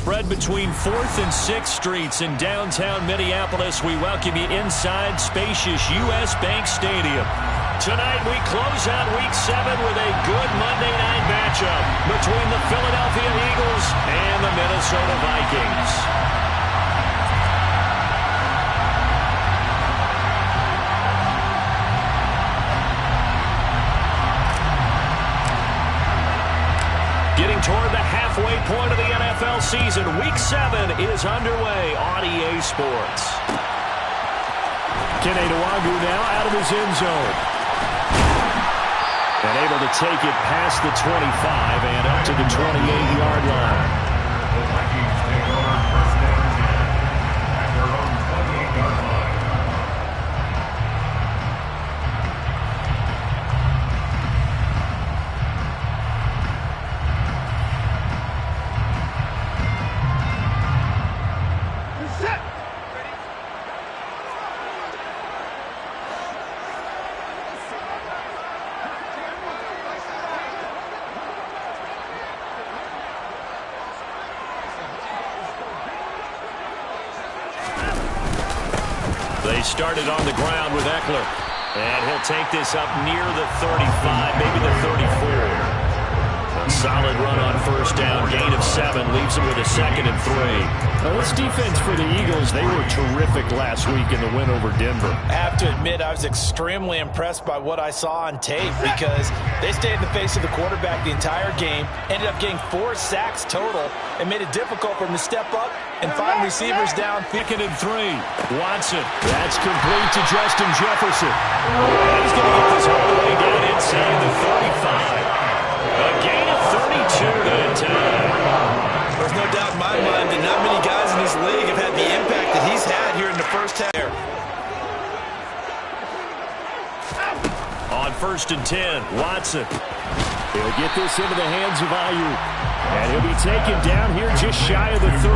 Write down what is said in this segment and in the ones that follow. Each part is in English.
spread between 4th and 6th Streets in downtown Minneapolis. We welcome you inside spacious U.S. Bank Stadium. Tonight we close out Week 7 with a good Monday night matchup between the Philadelphia Eagles and the Minnesota Vikings. Getting toward the halfway point of the NFL season, Week 7 is underway on EA Sports. Kene Nwangwu now out of his end zone. And able to take it past the 25 and up to the 28-yard line. The Vikings take over first down at their own 28-yard line. They started on the ground with Eckler. And he'll take this up near the 35, maybe the 34. A solid run on first down, gain of 7, leaves him with a 2nd and 3. Well, this defense for the Eagles, they were terrific last week in the win over Denver. I have to admit, I was extremely impressed by what I saw on tape because they stayed in the face of the quarterback the entire game, ended up getting 4 sacks total, and made it difficult for him to step up and find receivers down. 2nd and 3. Watson. That's complete to Justin Jefferson. And he's going to get this all the way down inside the 35. A gain of 32 that time. There's no doubt in my mind that not many guys in this league have had the impact that he's had here in the first half. On 1st and 10, Watson. He'll get this into the hands of Ayuk. And he'll be taken down here just shy of the 30.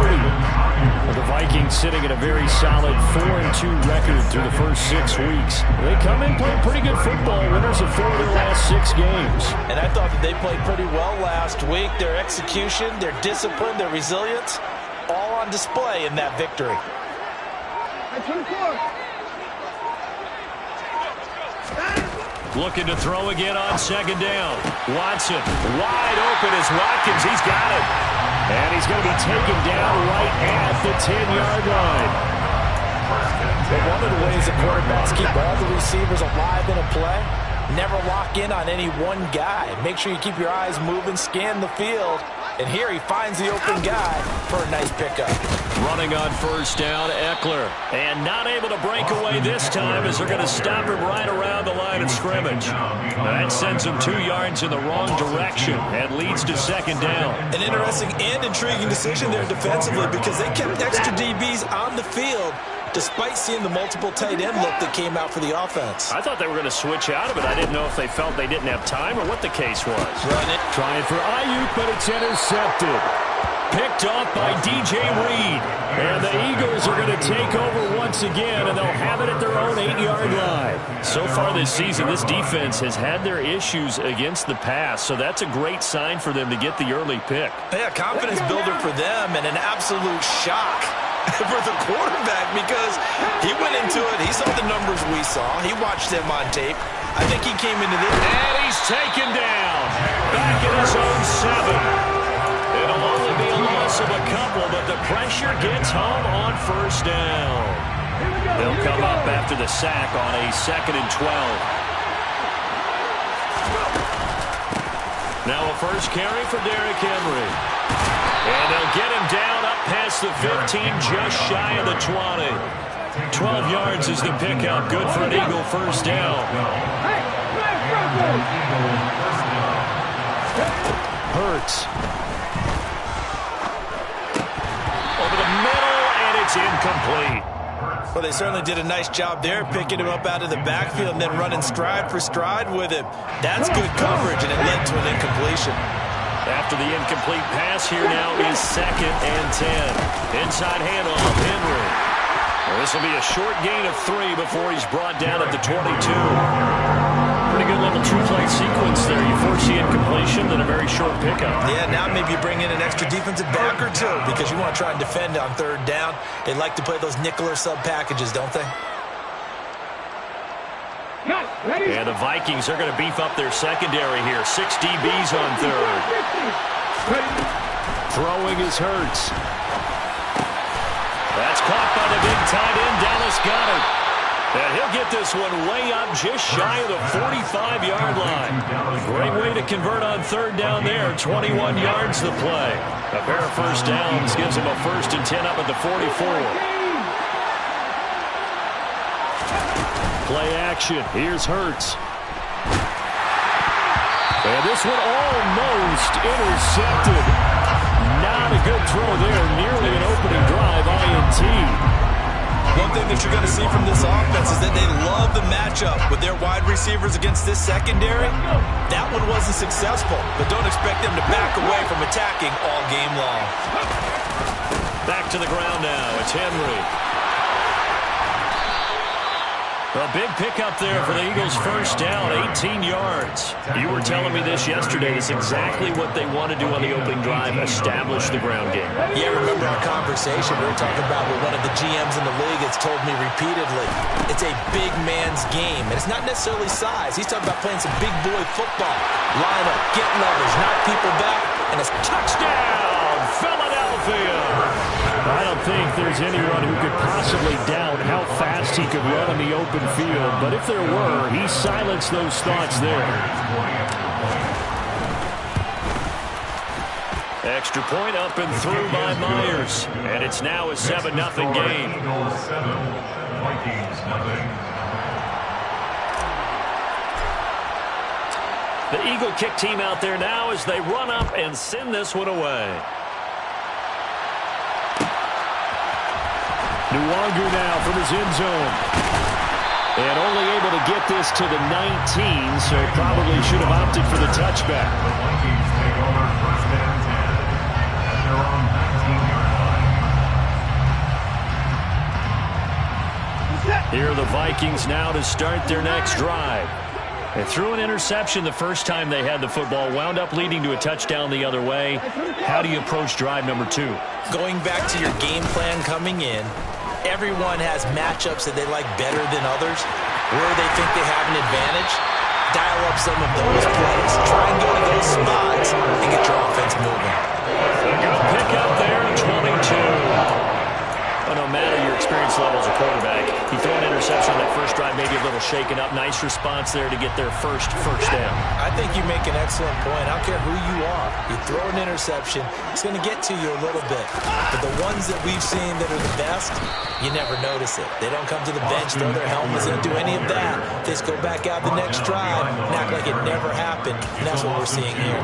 Well, the Vikings sitting at a very solid 4-2 record through the first 6 weeks. They come in playing pretty good football, winners of 4 of their last 6 games. And I thought that they played pretty well last week. Their execution, their discipline, their resilience, all on display in that victory. Looking to throw again on 2nd down. Watson wide open as Watkins. He's got it. And he's going to be taken down right at the 10-yard line. But one of the ways that quarterbacks keep all the receivers alive in a play, never lock in on any one guy. Make sure you keep your eyes moving, scan the field. And here he finds the open guy for a nice pickup. Running on first down, Eckler. And not able to break away this time as they're going to stop him right around the line of scrimmage. That sends him 2 yards in the wrong direction and leads to 2nd down. An interesting and intriguing decision there defensively because they kept extra DBs on the field despite seeing the multiple tight end look that came out for the offense. I thought they were going to switch out of it. I didn't know if they felt they didn't have time or what the case was. Run it. Trying for Ayuk, but it's intercepted. Picked off by DJ Reed. And the Eagles are going to take over once again, and they'll have it at their own 8-yard line. So far this season, this defense has had their issues against the pass, so that's a great sign for them to get the early pick. Yeah, confidence builder for them and an absolute shock for the quarterback because he went into it. He saw the numbers we saw. He watched them on tape. I think he came into this. And he's taken down. Back in his own 7. It'll only be a loss of a couple, but the pressure gets home on first down. They'll come up after the sack on a 2nd and 12. Now a first carry for Derrick Henry. And they'll get him down up past the 15, just shy of the 20. 12 yards is the pickup. Good for an Eagle first down. Hurts. Over the middle, and it's incomplete. Well, they certainly did a nice job there, picking him up out of the backfield and then running stride for stride with him. That's good coverage, and it led to an incompletion. After the incomplete pass, here now is 2nd and 10. Inside handoff, Henry. Well, this will be a short gain of 3 before he's brought down at the 22. pretty good little two-play sequence there. You force the incompletion, then a very short pickup. Yeah, now maybe you bring in an extra defensive back or two because you want to try and defend on third down. They like to play those nickel or sub packages, don't they? And the Vikings are going to beef up their secondary here. 6 DBs on third. Throwing is Hurts. That's caught by the big tight end, Dallas Goedert. And he'll get this one way up just shy of the 45-yard line. Great way to convert on third down there. 21 yards to play. A pair of first downs gives him a 1st and 10 up at the 44. Play action. Here's Hurts. And this one almost intercepted. Not a good throw there. Nearly an opening drive, INT. One thing that you're going to see from this offense is that they love the matchup with their wide receivers against this secondary. That one wasn't successful, but don't expect them to back away from attacking all game long. Back to the ground now. It's Henry. A big pickup there for the Eagles' first down, 18 yards. You were telling me this yesterday. It's exactly what they want to do on the opening drive, establish the ground game. Yeah, remember our conversation we were talking about with one of the GMs in the league that's told me repeatedly, it's a big man's game, and it's not necessarily size. He's talking about playing some big boy football. Line up, get leverage, knock people back, and it's touchdown, Philadelphia! I don't think there's anyone who could possibly doubt how fast he could run in the open field. But if there were, he silenced those thoughts there. Extra point up and through by Myers. And it's now a 7-0 game. Eagles 7, Vikings nothing. The Eagle kick team out there now as they run up and send this one away. Nwangu now from his end zone. And only able to get this to the 19, so probably should have opted for the touchback. The Vikings take over 1st and 10 at their own 19-yard line. Here are the Vikings now to start their next drive. They threw an interception the first time they had the football, wound up leading to a touchdown the other way. How do you approach drive number 2? Going back to your game plan coming in, everyone has matchups that they like better than others, where they think they have an advantage. Dial up some of those plays. Try and go to those spots and get your offense moving. A good pick up there at 22. Well, no matter your experience level as a quarterback, you throw an interception on that first drive, maybe a little shaken up. Nice response there to get their first down. I think you make an excellent point. I don't care who you are. You throw an interception, it's going to get to you a little bit. But the ones that we've seen that are the best, you never notice it. They don't come to the bench, throw their helmets, they don't do any of that. They just go back out the next drive and act like it never happened. And that's what we're seeing here.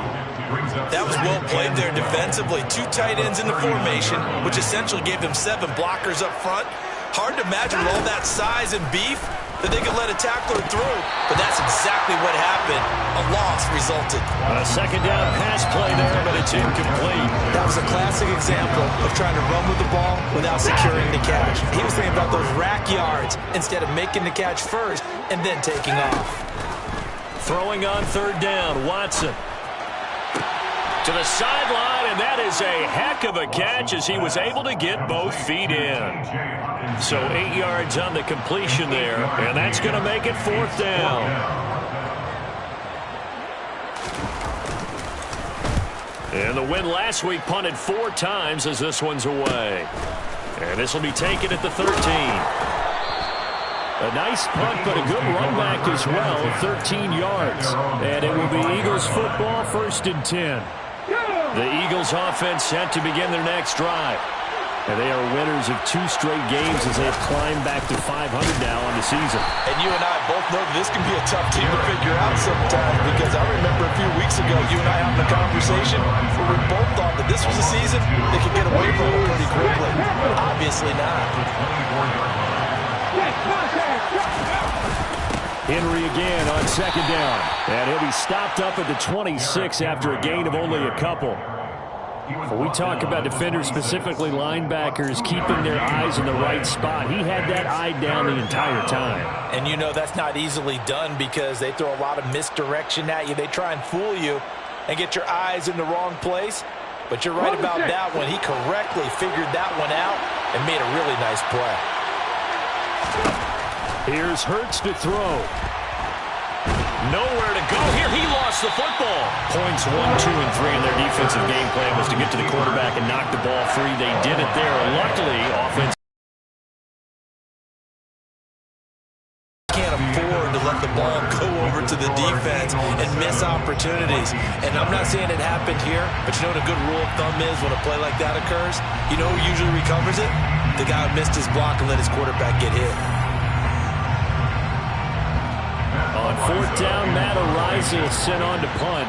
That was well played there defensively. 2 tight ends in the formation, which essentially gave them 7 blockers up front. Hard to imagine with all that size and beef that they could let a tackler through, but that's exactly what happened. A loss resulted. A second down pass play there, but it's incomplete. That was a classic example of trying to run with the ball without securing the catch. He was thinking about those rack yards instead of making the catch first and then taking off. Throwing on third down, Watson. To the sideline, and that is a heck of a catch as he was able to get both feet in. So 8 yards on the completion there, and that's going to make it 4th down. And the win last week punted 4 times as this one's away. And this will be taken at the 13. A nice punt, but a good run back as well, 13 yards. And it will be Eagles football, 1st and 10. The Eagles offense set to begin their next drive. And they are winners of 2 straight games as they have climbed back to 500 now on the season. And you and I both know that this can be a tough team to figure out sometimes, because I remember a few weeks ago you and I having a conversation where we both thought that this was a season they could get away from it pretty quickly. Obviously not. Henry again on second down. And he'll be stopped up at the 26 after a gain of only a couple. When we talk about defenders, specifically linebackers, keeping their eyes in the right spot, he had that eye down the entire time. And you know that's not easily done because they throw a lot of misdirection at you. They try and fool you and get your eyes in the wrong place. But you're right about that one. He correctly figured that one out and made a really nice play. Here's Hurts to throw. Nowhere to go here. He lost the football. Points 1, 2, and 3 in their defensive game plan was to get to the quarterback and knock the ball free. They did it there. Luckily, offense Can't afford to let the ball go over to the defense and miss opportunities. And I'm not saying it happened here, but you know what a good rule of thumb is when a play like that occurs? You know who usually recovers it? The guy who missed his block and let his quarterback get hit. on 4th down. Matt Araiza sent on to punt.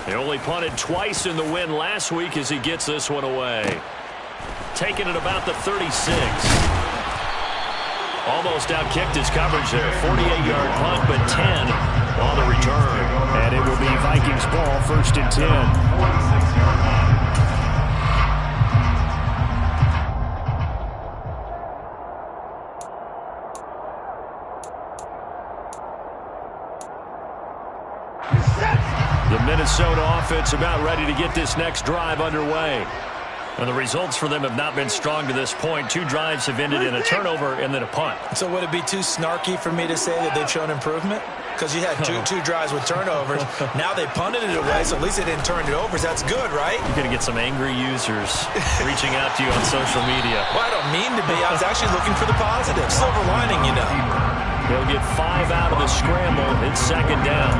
They only punted twice in the win last week as he gets this one away. Taking it about the 36. Almost outkicked his coverage there. 48-yard punt, but 10 on the return. And it will be Vikings ball, 1st and 10. 46-yard line. The Minnesota offense about ready to get this next drive underway. And the results for them have not been strong to this point. 2 drives have ended in a turnover and then a punt. So would it be too snarky for me to say that they've shown improvement? Because you had two drives with turnovers. Now they punted it away, so at least they didn't turn it over. That's good, right? You're going to get some angry users reaching out to you on social media. Well, I don't mean to be. I was actually looking for the positive. Silver lining, you know. They'll get 5 out of the scramble. It's 2nd down.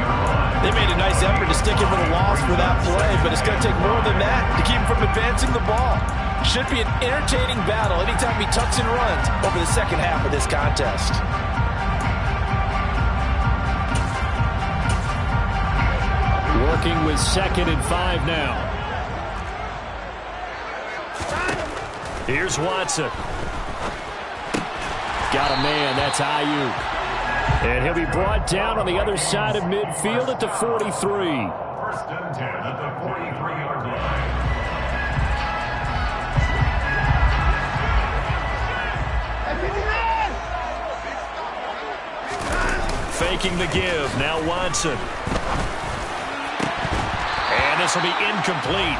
They made a nice effort to stick him with a loss for that play, but it's going to take more than that to keep him from advancing the ball. Should be an entertaining battle anytime he tucks and runs over the second half of this contest. Working with 2nd and 5 now. Here's Watson. Got a man. That's Ayuk. And he'll be brought down on the other side of midfield at the 43. 1st and 10 at the 43-yard line. Faking the give. Now Watson. And this will be incomplete.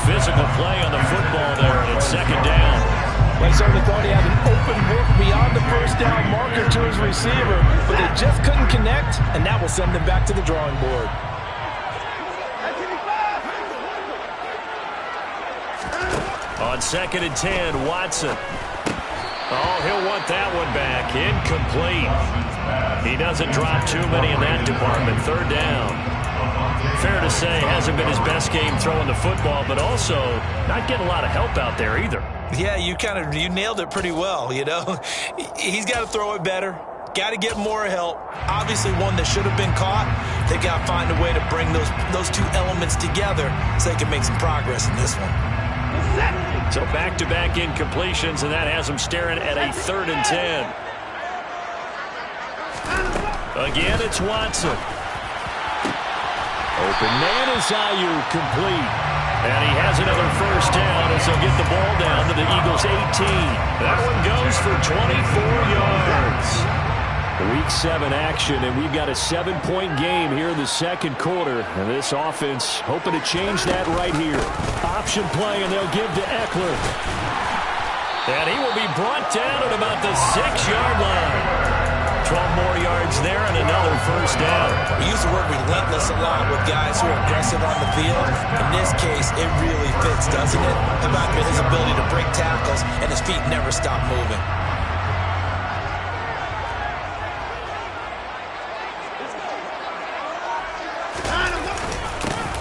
Physical play on the football there, and it's 2nd down. They certainly thought he had an open look beyond the 1st down marker to his receiver, but they just couldn't connect, and that will send them back to the drawing board. On 2nd and 10, Watson. Oh, he'll want that one back. Incomplete. He doesn't drop too many in that department. 3rd down. Fair to say, hasn't been his best game throwing the football, but also not getting a lot of help out there either. Yeah, you nailed it pretty well, you know. He's got to throw it better. Got to get more help. Obviously one that should have been caught. They got to find a way to bring those 2 elements together so they can make some progress in this one. So back-to-back incompletions, and that has them staring at a 3rd and 10. Again, it's Watson. Open man is Ayuk, complete. And he has another 1st down as they'll get the ball down to the Eagles' 18. That one goes for 24 yards. Week 7 action, and we've got a 7-point game here in the 2nd quarter. And this offense hoping to change that right here. Option play, and they'll give to Eckler. And he will be brought down at about the 6-yard line. 12 more yards there and another 1st down. We use the word relentless a lot with guys who are aggressive on the field. In this case, it really fits, doesn't it? How about his ability to break tackles and his feet never stop moving?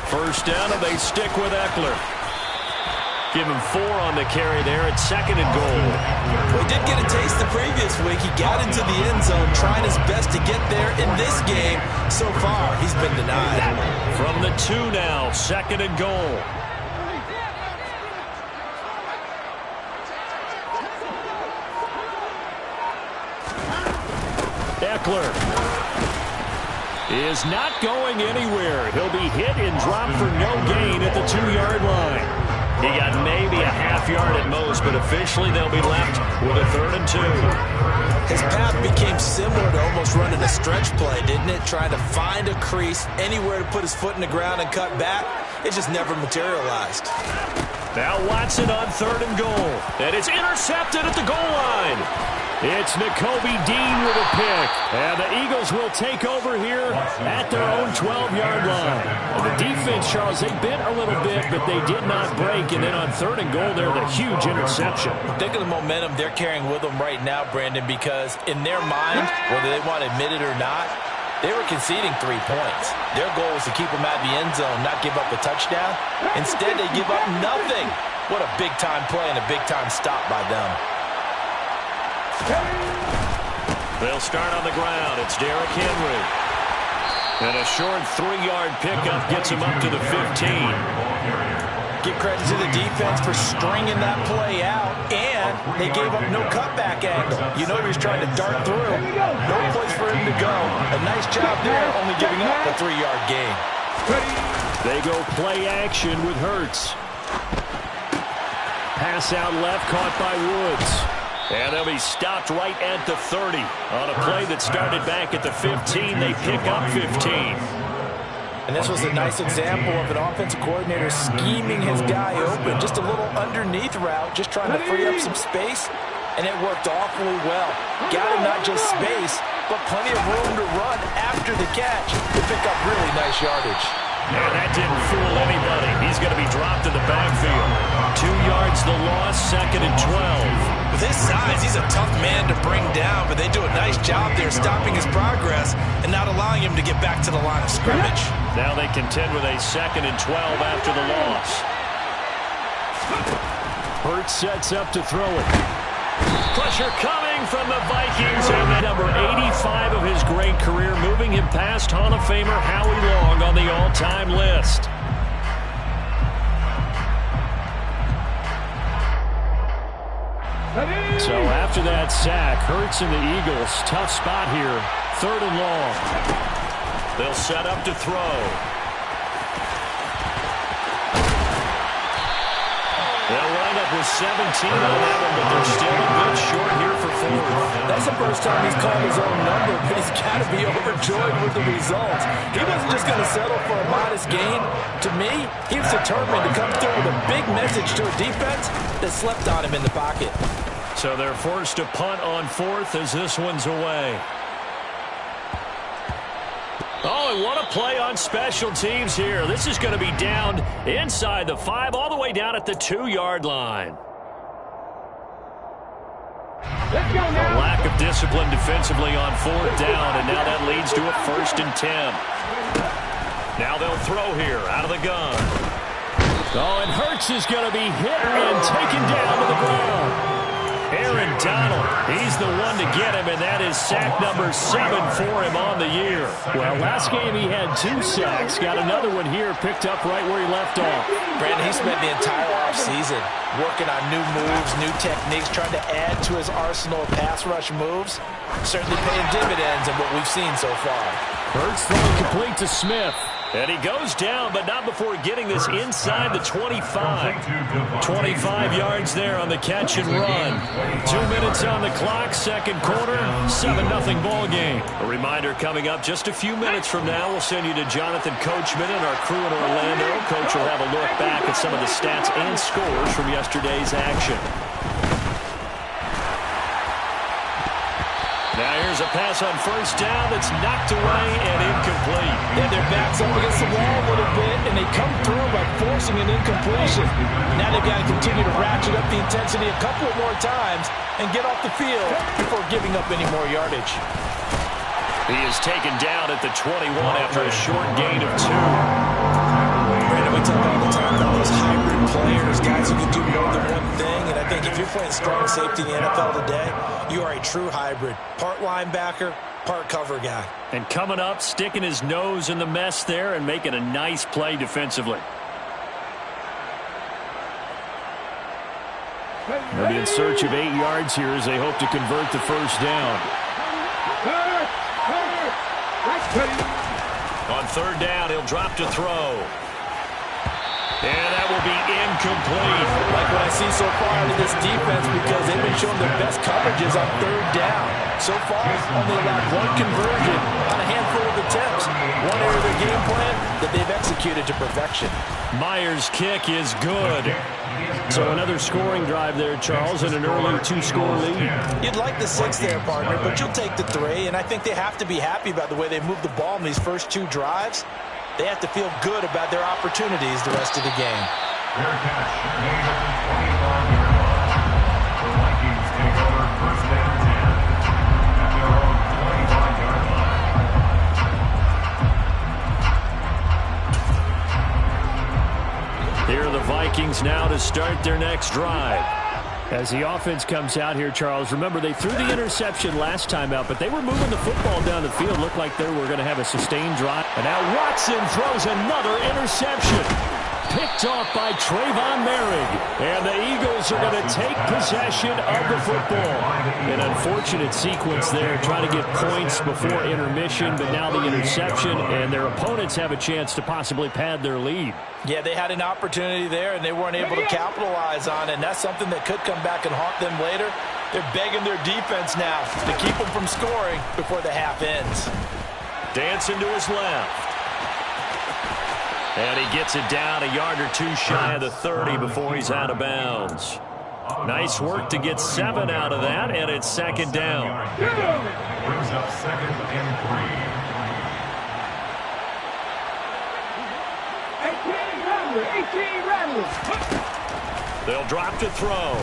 First down, and they stick with Eckler. Give him 4 on the carry there at 2nd and goal. Well, he did get a taste the previous week. He got into the end zone, trying his best to get there in this game. So far, he's been denied. From the 2 now, 2nd and goal. Eckler. is not going anywhere. He'll be hit and dropped for no gain at the 2-yard line. He got maybe a half yard at most, but officially they'll be left with a 3rd and 2. His path became similar to almost running a stretch play, didn't it? Trying to find a crease, anywhere to put his foot in the ground and cut back. It just never materialized. Now Watson on 3rd and goal. And it's intercepted at the goal line. It's Nakobe Dean with a pick. And the Eagles will take over here at their own 12-yard line. And the defense, Charles, they bent a little bit, but they did not break. And then on 3rd and goal, there, the huge interception. Think of the momentum they're carrying with them right now, Brandon, because in their mind, whether they want to admit it or not, they were conceding 3 points. Their goal was to keep them out of the end zone, not give up a touchdown. Instead, they give up nothing. What a big-time play and a big-time stop by them. They'll start on the ground. It's Derrick Henry. And a short 3-yard pickup gets him up to the 15. Give credit to the defense for stringing that play out, and they gave up no cutback angle. You know he was trying to dart through. No place for him to go. A nice job there, only giving up a 3-yard gain. They go play action with Hurts. Pass out left, caught by Woods. And they'll be stopped right at the 30. On a play that started back at the 15, they pick up 15. And this was a nice example of an offensive coordinator scheming his guy open. Just a little underneath route, just trying to free up some space. And it worked awfully well. Got him not just space, but plenty of room to run after the catch to pick up really nice yardage. And that didn't fool anybody. He's going to be dropped in the backfield. 2 yards the loss, 2nd and 12. With his size, he's a tough man to bring down, but they do a nice job there stopping his progress and not allowing him to get back to the line of scrimmage. Now they contend with a 2nd and 12 after the loss. Hurts sets up to throw it. Pressure coming from the Vikings, and number 85 of his great career, moving him past Hall of Famer Howie Long on the all-time list. So after that sack, Hurts and the Eagles, tough spot here, 3rd and long. They'll set up to throw. They'll wind up with 17 on that one, but they're still a bit short here for 4th. That's the first time he's called his own number, but he's got to be overjoyed with the results. He wasn't just going to settle for a modest gain. To me, he was determined to come through with a big message to a defense that slept on him in the pocket. So they're forced to punt on 4th as this one's away. Oh, and what a play on special teams here. This is going to be down inside the 5, all the way down at the 2-yard line. Let's go now. A lack of discipline defensively on 4th down, and now that leads to a 1st and 10. Now they'll throw here out of the gun. Oh, and Hurts is going to be hit and taken down to the ground. Aaron Donald, he's the one to get him, and that is sack number 7 for him on the year. Well, last game he had 2 sacks. Got another one here, picked up right where he left off. Brandon, he spent the entire offseason working on new moves, new techniques, trying to add to his arsenal of pass rush moves. Certainly paying dividends in what we've seen so far. Hurts throwing complete to Smith. And he goes down, but not before getting this inside the 25. 25 yards there on the catch and run. 2 minutes on the clock, 2nd quarter, 7-0 ball game. A reminder coming up just a few minutes from now, we'll send you to Jonathan Coachman and our crew in Orlando. Coach will have a look back at some of the stats and scores from yesterday's action. Now here's a pass on 1st down that's knocked away and incomplete. Yeah, their backs up against the wall a little bit, and they come through by forcing an incompletion. Now they've got to continue to ratchet up the intensity a couple more times and get off the field before giving up any more yardage. He is taken down at the 21 after a short gain of 2. Brandon, we talk all the time about those hybrid players, guys who can do more than one thing, and I think if you're playing strong safety in the NFL today, you are a true hybrid. Part linebacker, part cover guy. And coming up, sticking his nose in the mess there and making a nice play defensively. They'll be in search of 8 yards here as they hope to convert the 1st down. On third down, he'll drop to throw. And that will be incomplete. Like what I see so far out of this defense, because they've been showing their best coverages on third down. So far, only allowed one conversion on a handful of attempts. One area of their game plan that they've executed to perfection. Myers' kick is good. So another scoring drive there, Charles, and an early 2-score lead. You'd like the 6 there, partner, but you'll take the 3, and I think they have to be happy about the way they moved the ball in these first 2 drives. They have to feel good about their opportunities the rest of the game. Fair catch made at the 25-yard line. The Vikings take over first and 10 at their own 25-yard line. Here are the Vikings now to start their next drive. As the offense comes out here, Charles, remember they threw the interception last time out, but they were moving the football down the field. Looked like they were going to have a sustained drive. And now Watson throws another interception. Picked off by Trayvon Merrick. And the Eagles are going to take possession of the football. An unfortunate sequence there, trying to get points before intermission, but now the interception, and their opponents have a chance to possibly pad their lead. Yeah, they had an opportunity there, and they weren't able to capitalize on it, and that's something that could come back and haunt them later. They're begging their defense now to keep them from scoring before the half ends. Dancing to his left. And he gets it down a yard or 2 shy of the 30 before he's out of bounds. Nice work to get 7 out of that, and it's second down. Brings up second and 18 Rattlers. They'll drop to throw.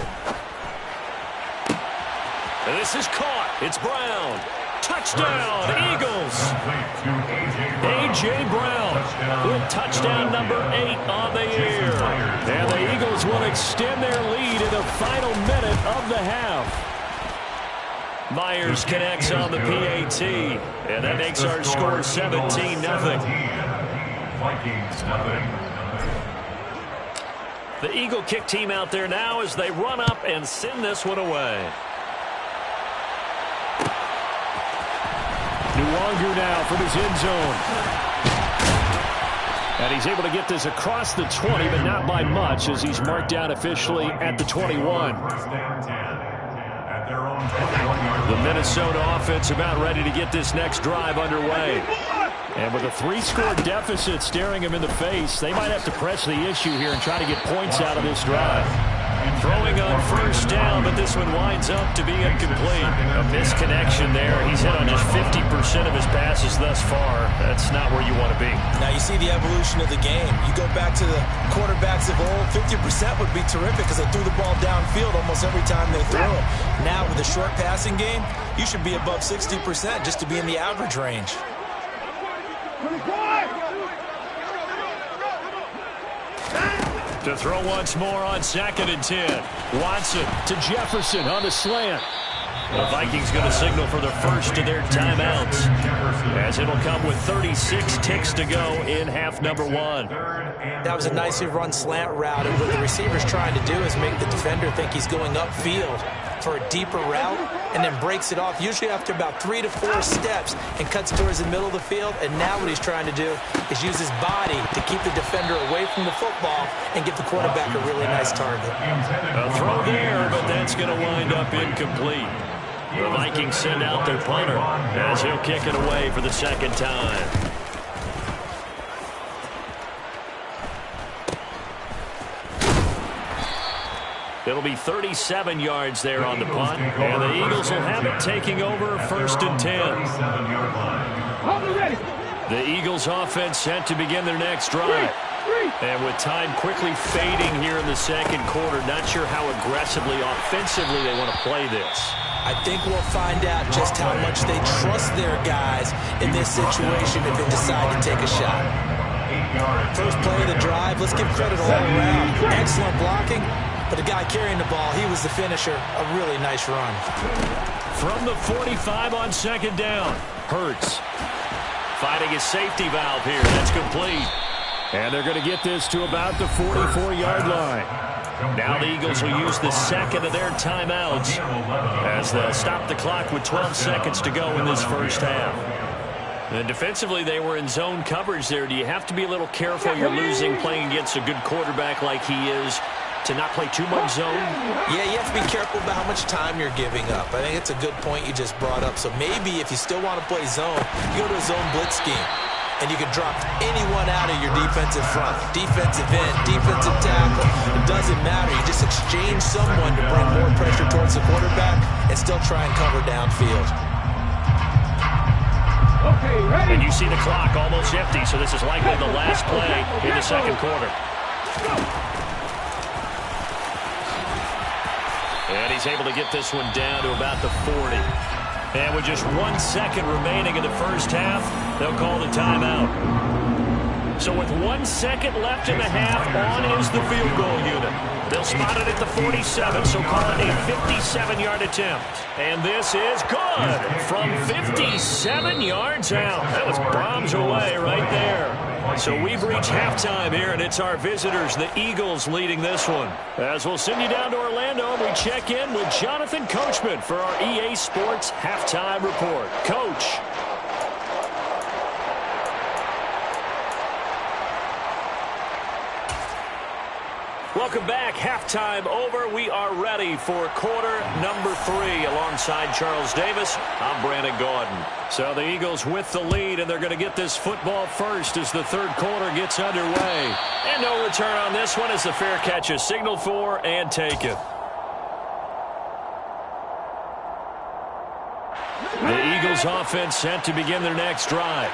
And this is caught. It's Brown. Touchdown, Eagles. A.J. Brown with touchdown number 8 on the year. And the Eagles will extend their lead in the final minute of the half. Myers connects on the PAT, and that makes our score 17-0. Vikings 0. The Eagle kick team out there now as they run up and send this one away. Nwangu now from his end zone. And he's able to get this across the 20, but not by much, as he's marked down officially at the 21. First and 10 at their own 21-yard The Minnesota offense about ready to get this next drive underway. And with a 3-score deficit staring him in the face, they might have to press the issue here and try to get points out of this drive. Throwing on first down, but this one winds up to be incomplete. A misconnection there. He's hit on just 50% of his passes thus far. That's not where you want to be. Now you see the evolution of the game. You go back to the quarterbacks of old, 50% would be terrific because they threw the ball downfield almost every time they threw it. Now with the short passing game, you should be above 60% just to be in the average range. To throw once more on 2nd and 10. Watson to Jefferson on the slant. The Vikings going to signal for the first of their timeouts, as it'll come with 36 ticks to go in half number 1. That was a nicely run slant route, and what the receiver's trying to do is make the defender think he's going upfield for a deeper route, and then breaks it off, usually after about 3 to 4 steps, and cuts towards the middle of the field. And now what he's trying to do is use his body to keep the defender away from the football and give the quarterback a really nice target. A throw there, but that's going to wind up incomplete. The Vikings send out their punter as he'll kick it away for the second time. It'll be 37 yards there on the punt, and the Eagles will have it taking over 1st and 10. The Eagles offense set to begin their next drive. And with time quickly fading here in the second quarter, not sure how aggressively, offensively they want to play this. I think we'll find out just how much they trust their guys in this situation if they decide to take a shot. First play of the drive, let's give credit all around. Excellent blocking, but the guy carrying the ball, he was the finisher. A really nice run. From the 45 on 2nd down, Hurts finding his safety valve here. That's complete. And they're going to get this to about the 44-yard line. Now the Eagles will use the second of their timeouts as they'll stop the clock with 12 seconds to go in this first half. And defensively, they were in zone coverage there. Do you have to be a little careful? You're losing playing against a good quarterback like he is to not play too much zone? Yeah, you have to be careful about how much time you're giving up. I think it's a good point you just brought up. So maybe if you still want to play zone, you go to a zone blitz scheme. And you can drop anyone out of your defensive front. Defensive end, defensive tackle. It doesn't matter. You just exchange someone to bring more pressure towards the quarterback and still try and cover downfield. Okay, ready? And you see the clock almost empty, so this is likely the last play in the second quarter. And he's able to get this one down to about the 40. And with just 1 second remaining in the first half, they'll call the timeout. So with 1 second left in the half, on is the field goal unit. They'll spot it at the 47, so call it a 57-yard attempt. And this is good from 57 yards out. That was bombs away right there. So we've reached halftime here, and it's our visitors, the Eagles, leading this one. As we'll send you down to Orlando, and we check in with Jonathan Coachman for our EA Sports Halftime Report. Coach. Welcome back. Halftime over. We are ready for quarter number 3. Alongside Charles Davis, I'm Brandon Gordon. So the Eagles with the lead, and they're going to get this football first as the third quarter gets underway. And no return on this one as the fair catch is signaled for and taken. The Eagles offense set to begin their next drive.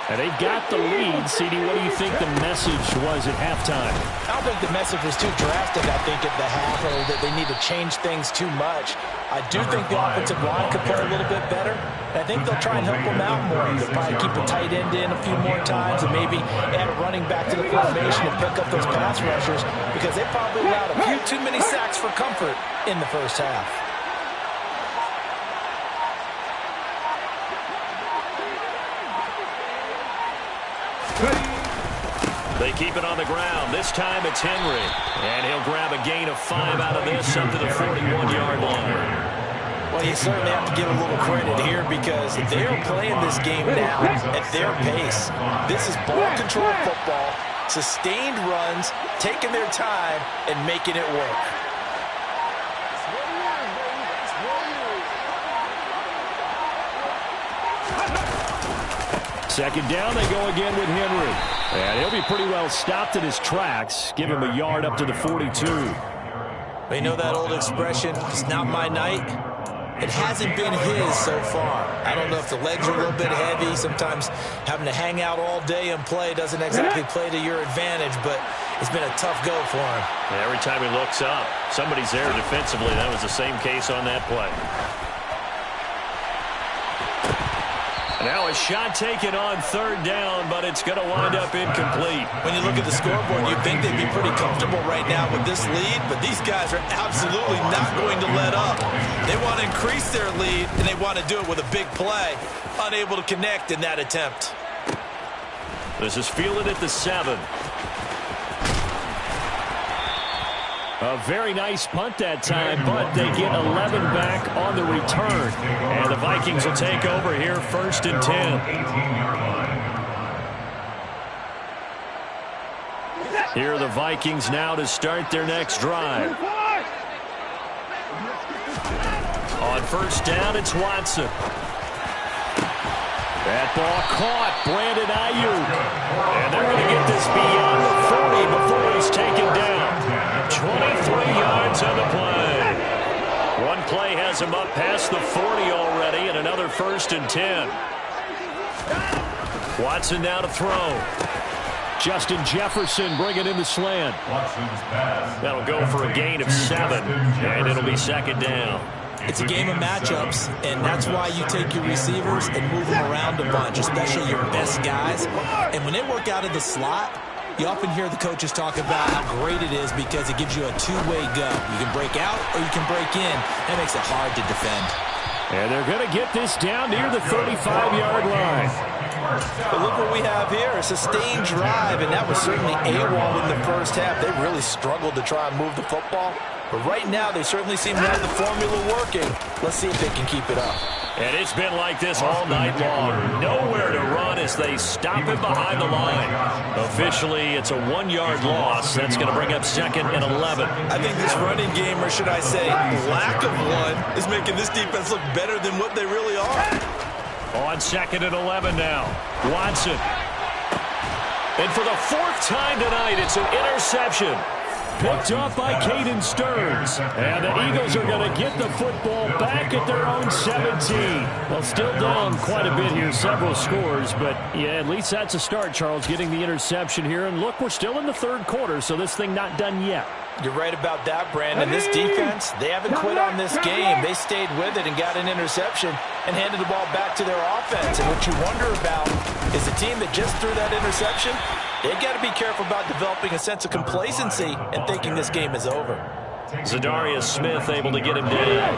And they've got the lead. CD, what do you think the message was at halftime? I don't think the message was too drastic, I think, at the half, or that they need to change things too much. I do think the offensive line could play a little bit better. I think they'll try and help them out more. They'll probably keep a tight end in a few more times and maybe add a running back to the formation and pick up those pass rushers because they probably allowed a few too many sacks for comfort in the first half. They keep it on the ground. This time it's Henry. And he'll grab a gain of 5 out of this up to the 41-yard line. Well, you certainly have to give a little credit here because they're playing this game now at their pace. This is ball control football, sustained runs, taking their time, and making it work. Second down, they go again with Henry. And he'll be pretty well stopped in his tracks. Give him a yard up to the 42. You know that old expression, it's not my night? It hasn't been his so far. I don't know if the legs are a little bit heavy. Sometimes having to hang out all day and play doesn't exactly play to your advantage, but it's been a tough go for him. And every time he looks up, somebody's there defensively. That was the same case on that play. Now a shot taken on third down, but it's going to wind up incomplete. When you look at the scoreboard, you'd think they'd be pretty comfortable right now with this lead, but these guys are absolutely not going to let up. They want to increase their lead, and they want to do it with a big play. Unable to connect in that attempt. This is fielded at the 7. A very nice punt that time, but they get 11 back on the return. And the Vikings will take over here first and 10. Here are the Vikings now to start their next drive. On first down, it's Watson. That ball caught, Brandon Ayuk. And they're going to get this beyond the 40 before he's taken down. 23 yards on the play. One play has him up past the 40 already, and another first and 10. Watson now to throw. Justin Jefferson bringing in the slant. That'll go for a gain of 7, and it'll be second down. It's a game of matchups, and that's why you take your receivers and move them around a bunch, especially your best guys. And when they work out of the slot, you often hear the coaches talk about how great it is because it gives you a two-way go. You can break out or you can break in. That makes it hard to defend. And they're going to get this down near the 35-yard line. But look what we have here, a sustained drive, and that was certainly AWOL in the first half. They really struggled to try and move the football. But right now, they certainly seem to have the formula working. Let's see if they can keep it up. And it's been like this all night long. Nowhere to run as they stop him behind the line. Officially, it's a 1-yard loss. That's going to bring up 2nd and 11. I think this running game, or should I say lack of one, is making this defense look better than what they really are. On 2nd and 11 now. Watson. And for the 4th time tonight, it's an interception. Picked off by Caden Stearns. And the Eagles are going to get the football back at their own 17. Well, still down quite a bit here, several scores. But, yeah, at least that's a start, Charles, getting the interception here. And, look, we're still in the 3rd quarter, so this thing not done yet. You're right about that, Brandon. This defense, they haven't quit on this game. They stayed with it and got an interception and handed the ball back to their offense. And what you wonder about is the team that just threw that interception, they've got to be careful about developing a sense of complacency and thinking this game is over. Zadarius Smith able to get him down.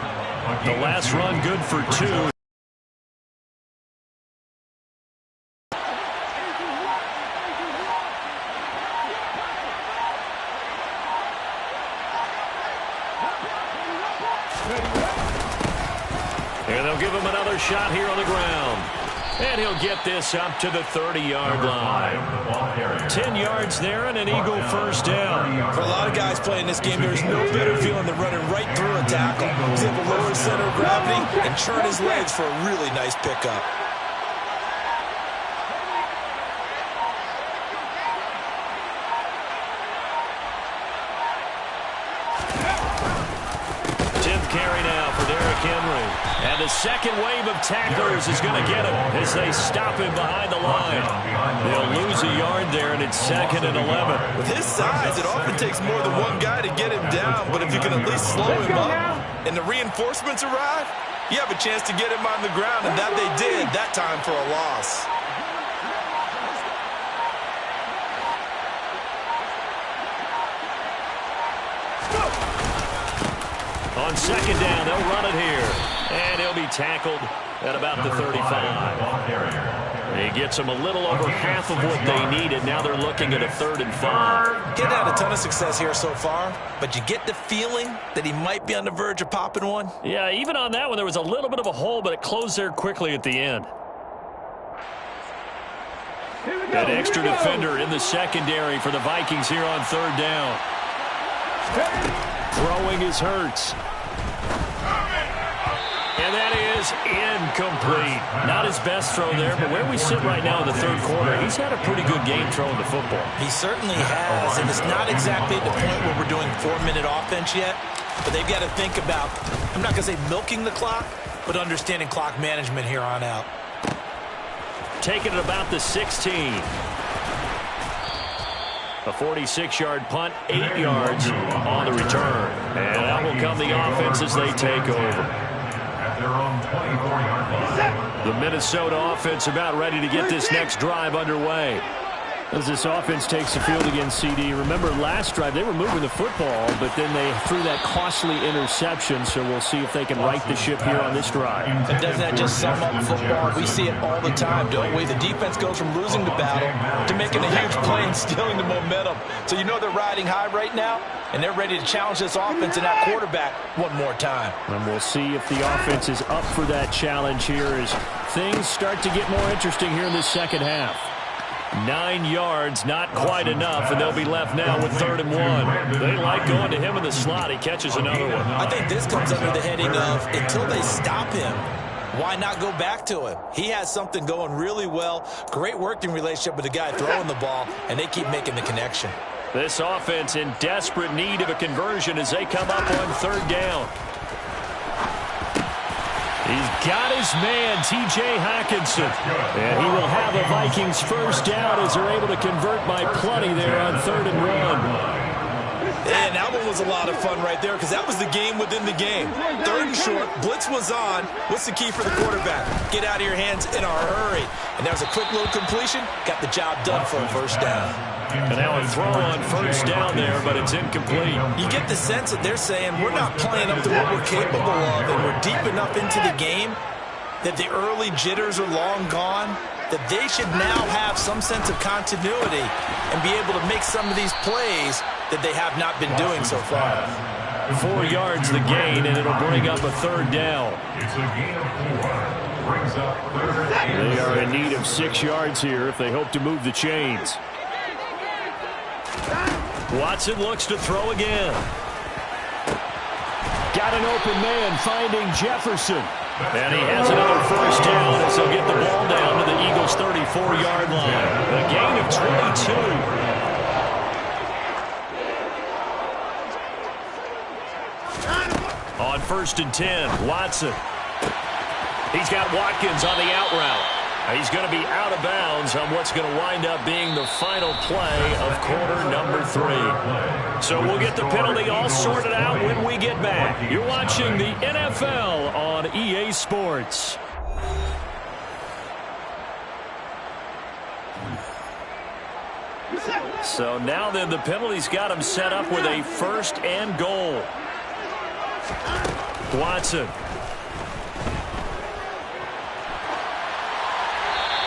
The last run good for 2. And they'll give him another shot here on the ground. And he'll get this up to the 30-yard line. 10 yards there and an Eagle first down. For a lot of guys playing this game, there's no better feeling than running right through a tackle. He's able to lower center of gravity and churn his legs for a really nice pickup. Carry now for Derrick Henry. And the second wave of tacklers is going to get him as they stop him behind the line. They'll lose a yard there, and it's 2nd and 11. With his size, it often takes more than one guy to get him down, but if you can at least slow him up and the reinforcements arrive, you have a chance to get him on the ground, and that they did that time for a loss. On 2nd down, they'll run it here. And he'll be tackled at about the 35. He gets them a little over half of what they needed. Now they're looking at a 3rd and 5. Getting had a ton of success here so far, but you get the feeling that he might be on the verge of popping one. Yeah, even on that one, there was a little bit of a hole, but it closed there quickly at the end. That extra defender in the secondary for the Vikings here on 3rd down. Throwing is Hurts. And that is incomplete. Not his best throw there, but where we sit right now in the 3rd quarter, he's had a pretty good game throwing the football. He certainly has, and it's not exactly at the point where we're doing 4-minute offense yet, but they've got to think about, I'm not going to say milking the clock, but understanding clock management here on out. Taking it about the 16. A 46-yard punt, 8 yards on the return. And out will come the offense as they take over. At their own 24-yard line. The Minnesota offense about ready to get this next drive underway. As this offense takes the field against CD, remember last drive they were moving the football, but then they threw that costly interception, so we'll see if they can right the ship here on this drive. And doesn't that just sum up football? We see it all the time, don't we? The defense goes from losing the battle to making a huge play and stealing the momentum. So you know they're riding high right now, and they're ready to challenge this offense and that quarterback one more time. And we'll see if the offense is up for that challenge here as things start to get more interesting here in this second half. 9 yards, not quite enough, and they'll be left now with 3rd and 1. They like going to him in the slot. He catches another one. I think this comes under the heading of until they stop him, why not go back to him? He has something going really well. Great working relationship with the guy throwing the ball, and they keep making the connection. This offense in desperate need of a conversion as they come up on 3rd down. He's got his man, T.J. Hockenson. And he will have a Vikings first down as they're able to convert by plenty there on 3rd and 1. And that one was a lot of fun right there because that was the game within the game. 3rd and short, blitz was on. What's the key for the quarterback? Get out of your hands in a hurry. And that was a quick little completion. Got the job done for a first down. And now a throw on 1st down there, but it's incomplete. You get the sense that they're saying we're not playing up to what we're capable of, and we're deep enough into the game that the early jitters are long gone, that they should now have some sense of continuity and be able to make some of these plays that they have not been doing so far. 4 yards the gain, and it'll bring up a third down. It's a gain of 4. Brings up third and They are in need of 6 yards here if they hope to move the chains. Watson looks to throw again. Got an open man finding Jefferson. And he has another first down as he'll get the ball down to the Eagles' 34-yard line. A gain of 22. On 1st and 10, Watson. He's got Watkins on the out route. He's going to be out of bounds on what's going to wind up being the final play of quarter number 3. So we'll get the penalty all sorted out when we get back. You're watching the NFL on EA Sports. So now then, the penalty's got him set up with a 1st and goal. Watson.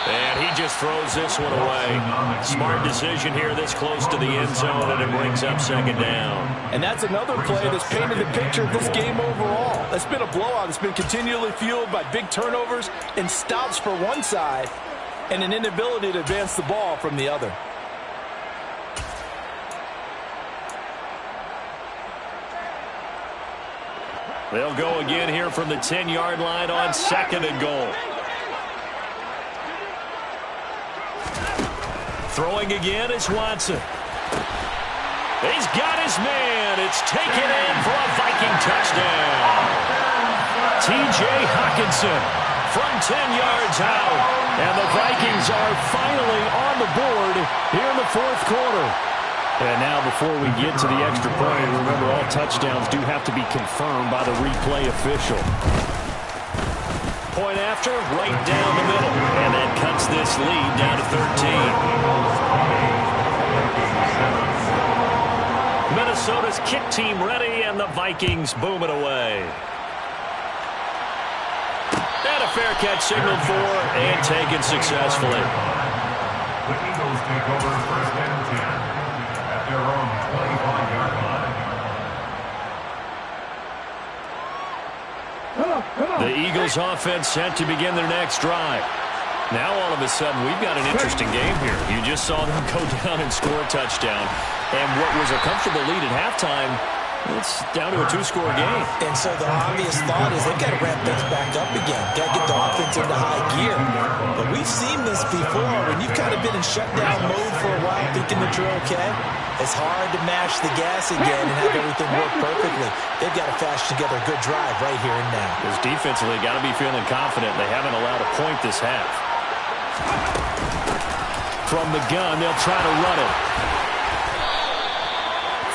And he just throws this one away. Smart decision here this close to the end zone, and it brings up 2nd down. And that's another play that's painted the picture of this game overall. It's been a blowout. It's been continually fueled by big turnovers and stops for one side and an inability to advance the ball from the other. They'll go again here from the 10-yard line on 2nd and goal. Throwing again is Watson. He's got his man. It's taken in for a Viking touchdown. T.J. Hockenson from 10 yards out. And the Vikings are finally on the board here in the 4th quarter. And now before we get to the extra point, remember all touchdowns do have to be confirmed by the replay official. Point after, right down the middle. And that cuts this lead down to 13. Minnesota's kick team ready, and the Vikings boom it away. And a fair catch signaled for and taken successfully. The Eagles take over 1st and 10 at their own 25-yard line. The Eagles offense set to begin their next drive. Now all of a sudden we've got an interesting game here. You just saw them go down and score a touchdown. And what was a comfortable lead at halftime, it's down to a 2-score game. And so the obvious thought is they've got to ramp things back up again. Got to get the offense into high gear. But we've seen this before. When you've kind of been in shutdown mode for a while thinking that you're okay, it's hard to mash the gas again and have everything work perfectly. They've got to fashion together a good drive right here and now. Because defensively, got to be feeling confident. They haven't allowed a point this half. From the gun, they'll try to run it.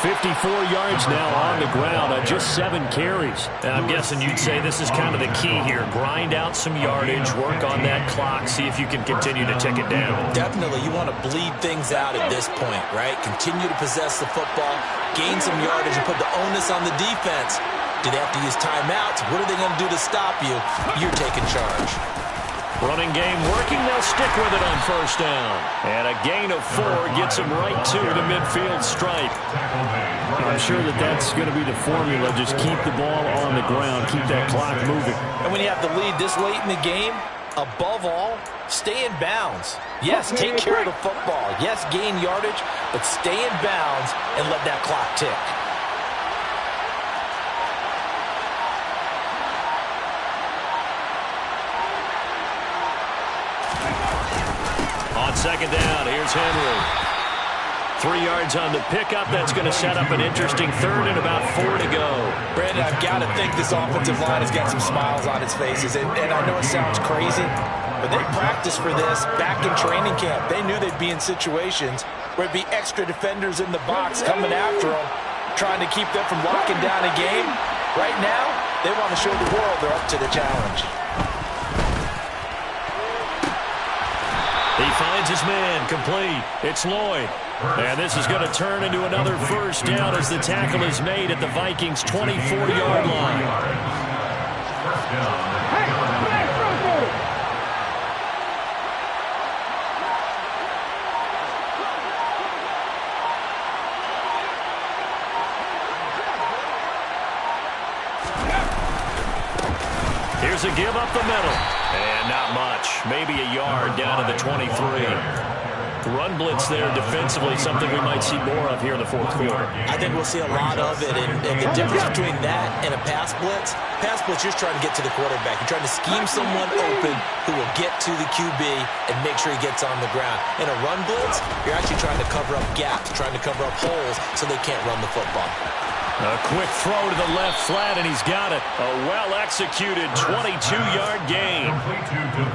54 yards now on the ground on just 7 carries. And I'm guessing you'd say this is kind of the key here. Grind out some yardage, work on that clock, see if you can continue to tick it down. Definitely, you want to bleed things out at this point, right? Continue to possess the football, gain some yardage, and put the onus on the defense. Do they have to use timeouts? What are they going to do to stop you? You're taking charge. Running game working, they'll stick with it on 1st down. And a gain of 4 gets them right to the midfield stripe. I'm sure that that's going to be the formula. Just keep the ball on the ground, keep that clock moving. And when you have the lead this late in the game, above all, stay in bounds. Yes, take care of the football. Yes, gain yardage, but stay in bounds and let that clock tick. On 2nd down, here's Henry. 3 yards on the pickup. That's going to set up an interesting 3rd and about 4 to go. Brandon, I've got to think this offensive line has got some smiles on its faces. And I know it sounds crazy, but they practiced for this back in training camp. They knew they'd be in situations where it'd be extra defenders in the box coming after them, trying to keep them from locking down a game. Right now, they want to show the world they're up to the challenge. He finds his man, complete. It's Lloyd. And this is going to turn into another 1st down as the tackle is made at the Vikings' 24-yard line. 1st down. Here's a give up the middle. And not much. Maybe a yard down to the 23. Run blitz there defensively, something we might see more of here in the fourth quarter. I think we'll see a lot of it, and the difference between that and a pass blitz, you're trying to get to the quarterback. You're trying to scheme someone open who will get to the QB and make sure he gets on the ground. In a run blitz, you're actually trying to cover up gaps, trying to cover up holes so they can't run the football. A quick throw to the left flat, and he's got it. A well-executed 22-yard gain.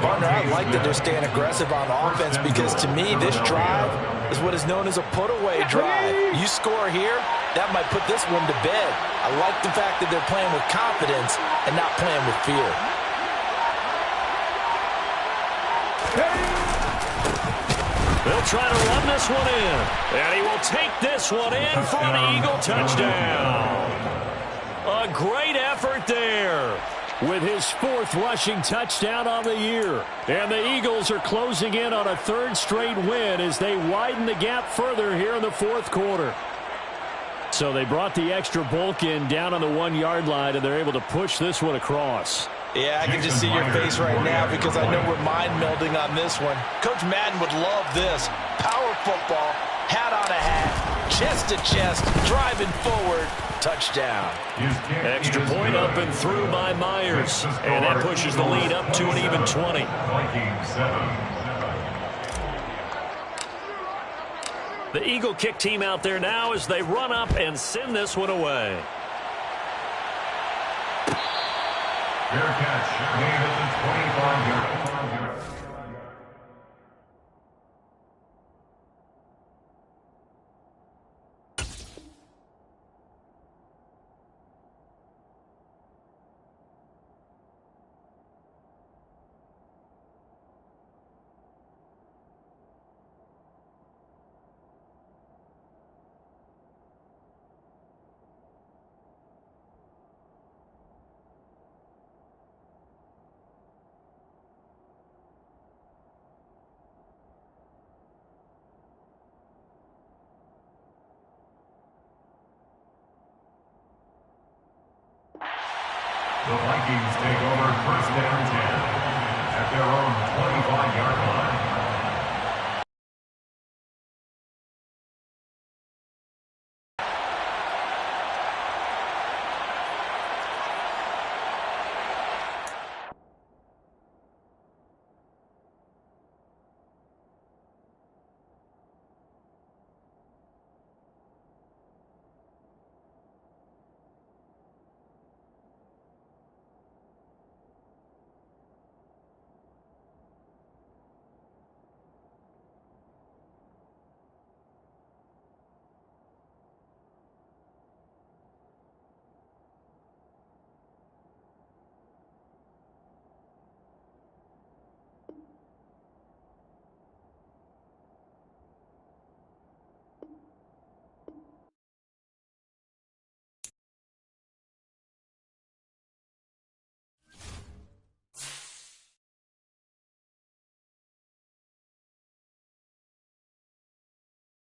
Partner, I like that they're staying aggressive on offense because, to me, this drive is what is known as a put-away drive. You score here, that might put this one to bed. I like the fact that they're playing with confidence and not playing with fear. They'll try to run this one in. And he will take this one in for an Eagle touchdown. A great effort there with his 4th rushing touchdown on the year. And the Eagles are closing in on a 3rd straight win as they widen the gap further here in the 4th quarter. So they brought the extra bulk in down on the 1-yard line, and they're able to push this one across. Yeah, I can just see your face right now because I know we're mind melding on this one. Coach Madden would love this. Power football, hat on a hat, chest to chest, driving forward, touchdown. Extra point up and through by Myers. And that pushes the lead up to an even 20. The Eagle kick team out there now as they run up and send this one away. Fair catch, made at the 25-yard line. The Vikings take over 1st down 10 at their own 25-yard line.